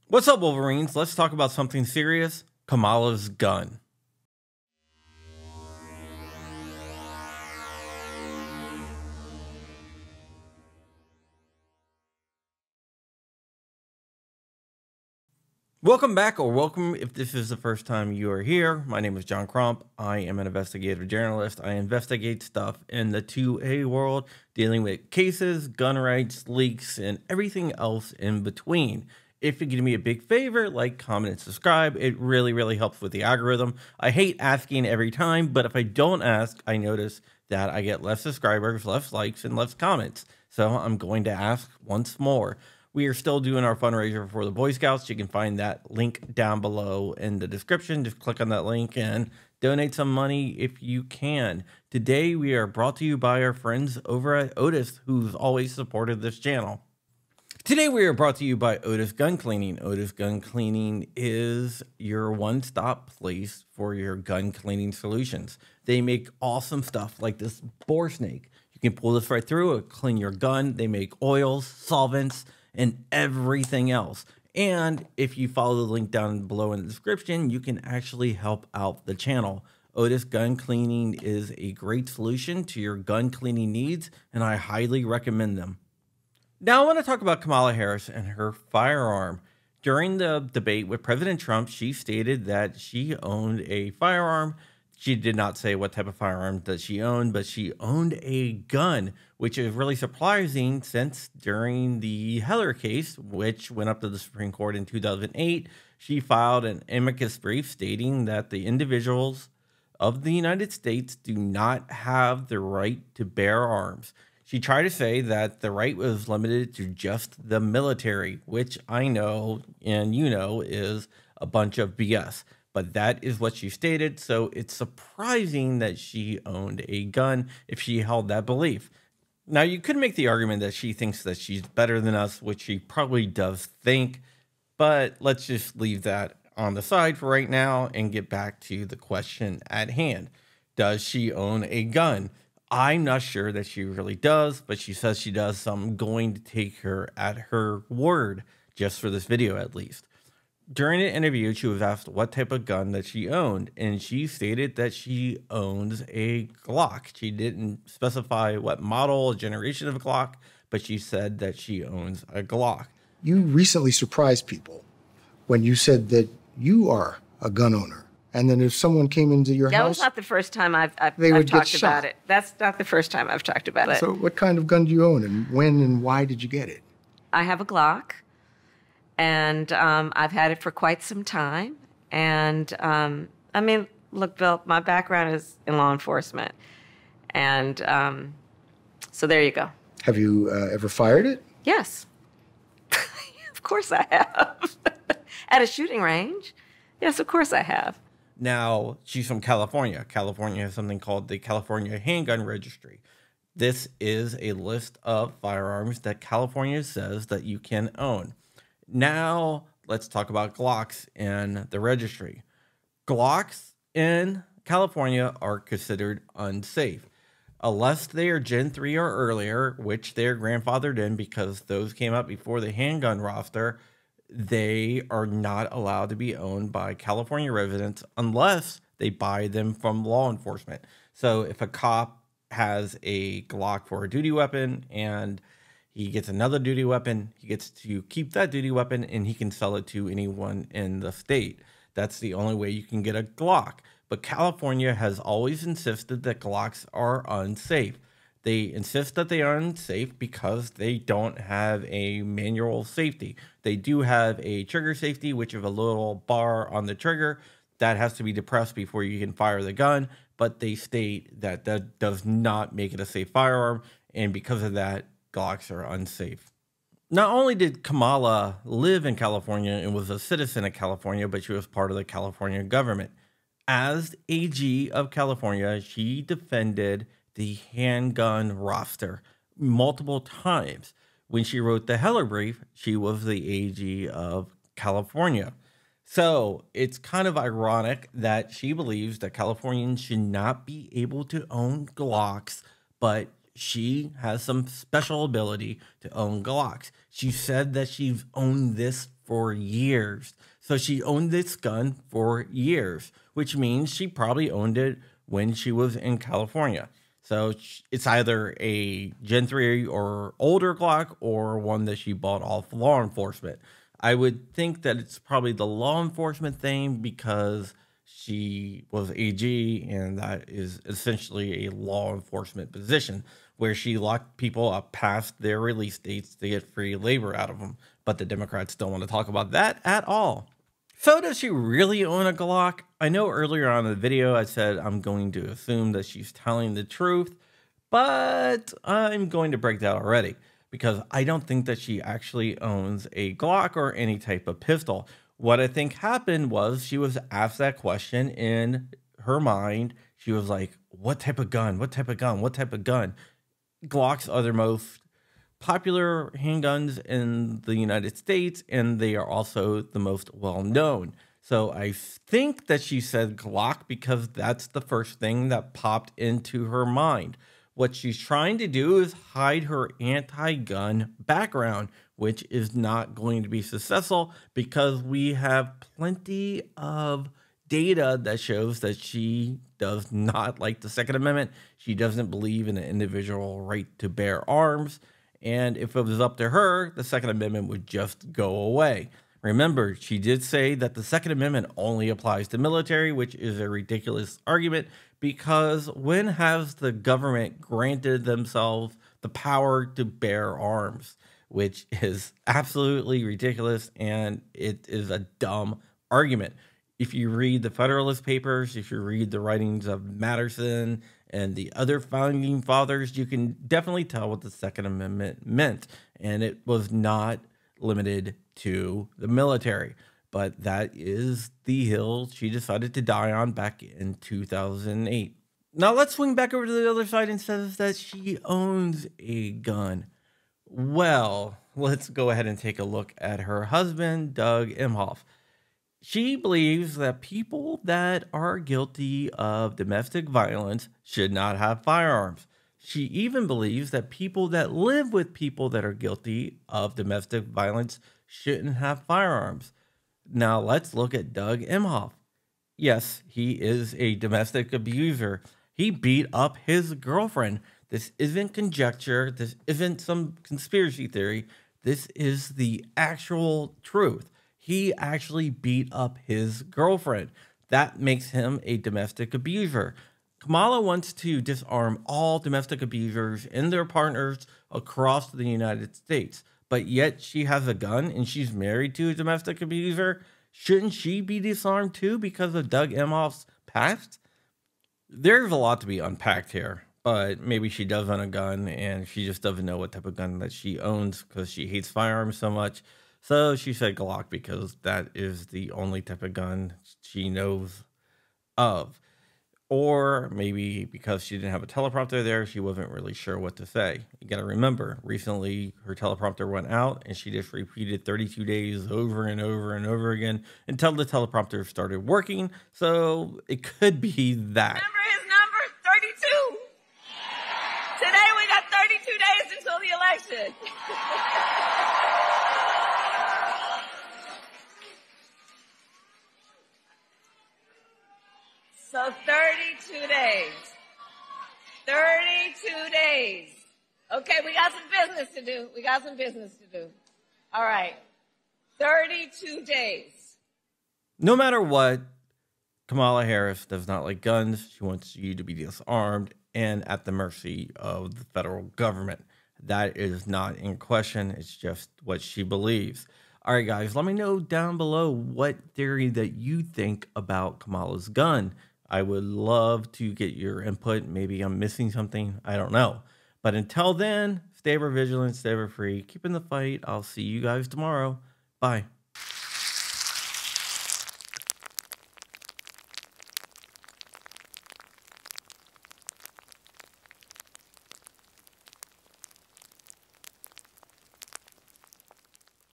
What's up, Wolverines? Let's talk about something serious. Kamala's gun. Welcome back, or welcome if this is the first time you are here. My name is John Crump. I am an investigative journalist. I investigate stuff in the 2A world, dealing with cases, gun rights, leaks, and everything else in between. If you give me a big favor, like, comment, and subscribe, it really helps with the algorithm. I hate asking every time, but if I don't ask, I notice that I get less subscribers, less likes, and less comments. So I'm going to ask once more. We are still doing our fundraiser for the Boy Scouts. You can find that link down below in the description. Just click on that link and donate some money if you can. Today, we are brought to you by our friends over at Otis, who's always supported this channel. Today, we are brought to you by Otis Gun Cleaning. Otis Gun Cleaning is your one-stop place for your gun cleaning solutions. They make awesome stuff like this bore snake. You can pull this right through and clean your gun. They make oils, solvents, and everything else. And if you follow the link down below in the description, you can actually help out the channel. Otis Gun Cleaning is a great solution to your gun cleaning needs, and I highly recommend them. Now I want to talk about Kamala Harris and her firearm. During the debate with President Trump, she stated that she owned a firearm. She did not say what type of firearm that she owned, but she owned a gun, which is really surprising since during the Heller case, which went up to the Supreme Court in 2008, she filed an amicus brief stating that the individuals of the United States do not have the right to bear arms. She tried to say that the right was limited to just the military, which I know and you know is a bunch of BS. But that is what she stated, so it's surprising that she owned a gun if she held that belief. Now, you could make the argument that she thinks that she's better than us, which she probably does think, but let's just leave that on the side for right now and get back to the question at hand. Does she own a gun? I'm not sure that she really does, but she says she does, so I'm going to take her at her word, just for this video at least. During an interview, she was asked what type of gun that she owned, and she stated that she owns a Glock. She didn't specify what model or generation of a Glock, but she said that she owns a Glock. You recently surprised people when you said that you are a gun owner. And then if someone came into your house... That was not the first time I've talked about it. That's not the first time I've talked about it. So what kind of gun do you own, and when and why did you get it? I have a Glock. And I've had it for quite some time. And I mean, look, Bill, my background is in law enforcement. And so there you go. Have you ever fired it? Yes. Of course I have. At a shooting range. Yes, of course I have. Now, she's from California. California has something called the California Handgun Registry. This is a list of firearms that California says that you can own. Now, let's talk about Glocks and the registry. Glocks in California are considered unsafe. Unless they are Gen 3 or earlier, which they're grandfathered in because those came up before the handgun roster, they are not allowed to be owned by California residents unless they buy them from law enforcement. So if a cop has a Glock for a duty weapon and he gets another duty weapon, he gets to keep that duty weapon and he can sell it to anyone in the state. That's the only way you can get a Glock. But California has always insisted that Glocks are unsafe. They insist that they are unsafe because they don't have a manual safety. They do have a trigger safety, which is a little bar on the trigger that has to be depressed before you can fire the gun. But they state that that does not make it a safe firearm. And because of that, Glocks are unsafe. Not only did Kamala live in California and was a citizen of California, but she was part of the California government. As AG of California, she defended the handgun roster multiple times. When she wrote the Heller brief, she was the AG of California. So it's kind of ironic that she believes that Californians should not be able to own Glocks, but she has some special ability to own Glocks. She said that she's owned this for years. So she owned this gun for years, which means she probably owned it when she was in California. So it's either a Gen 3 or older Glock or one that she bought off law enforcement. I would think that it's probably the law enforcement thing because she was AG, and that is essentially a law enforcement position where she locked people up past their release dates to get free labor out of them. But the Democrats don't want to talk about that at all. So does she really own a Glock? I know earlier on in the video I said I'm going to assume that she's telling the truth, but I'm going to break that already because I don't think that she actually owns a Glock or any type of pistol. What I think happened was she was asked that question in her mind. She was like, what type of gun? What type of gun? What type of gun? Glocks are the most popular handguns in the United States, and they are also the most well-known. So I think that she said Glock because that's the first thing that popped into her mind. What she's trying to do is hide her anti-gun background, which is not going to be successful because we have plenty of data that shows that she does not like the Second Amendment. She doesn't believe in the individual right to bear arms. And if it was up to her, the Second Amendment would just go away. Remember, she did say that the Second Amendment only applies to military, which is a ridiculous argument because when has the government granted themselves the power to bear arms, which is absolutely ridiculous, and it is a dumb argument. If you read the Federalist Papers, if you read the writings of Madison and the other founding fathers, you can definitely tell what the Second Amendment meant. And it was not limited to the military. But that is the hill she decided to die on back in 2008. Now let's swing back over to the other side and says that she owns a gun. Well, let's go ahead and take a look at her husband, Doug Emhoff. She believes that people that are guilty of domestic violence should not have firearms. She even believes that people that live with people that are guilty of domestic violence shouldn't have firearms. Now let's look at Doug Emhoff. Yes, he is a domestic abuser. He beat up his girlfriend. This isn't conjecture. This isn't some conspiracy theory. This is the actual truth. He actually beat up his girlfriend. That makes him a domestic abuser. Kamala wants to disarm all domestic abusers and their partners across the United States, but yet she has a gun and she's married to a domestic abuser. Shouldn't she be disarmed too because of Doug Emhoff's past? There's a lot to be unpacked here, but maybe she does own a gun and she just doesn't know what type of gun that she owns because she hates firearms so much. So she said Glock because that is the only type of gun she knows of. Or maybe because she didn't have a teleprompter there, she wasn't really sure what to say. You got to remember, recently her teleprompter went out and she just repeated 32 days over and over and over again until the teleprompter started working. So it could be that. Remember his number? 32. Today we got 32 days until the election. So 32 days. 32 days. Okay, we got some business to do. We got some business to do. All right. 32 days. No matter what, Kamala Harris does not like guns. She wants you to be disarmed and at the mercy of the federal government. That is not in question. It's just what she believes. All right, guys, let me know down below what theory that you think about Kamala's gun. I would love to get your input. Maybe I'm missing something. I don't know. But until then, stay ever vigilant, stay ever free. Keep in the fight. I'll see you guys tomorrow. Bye.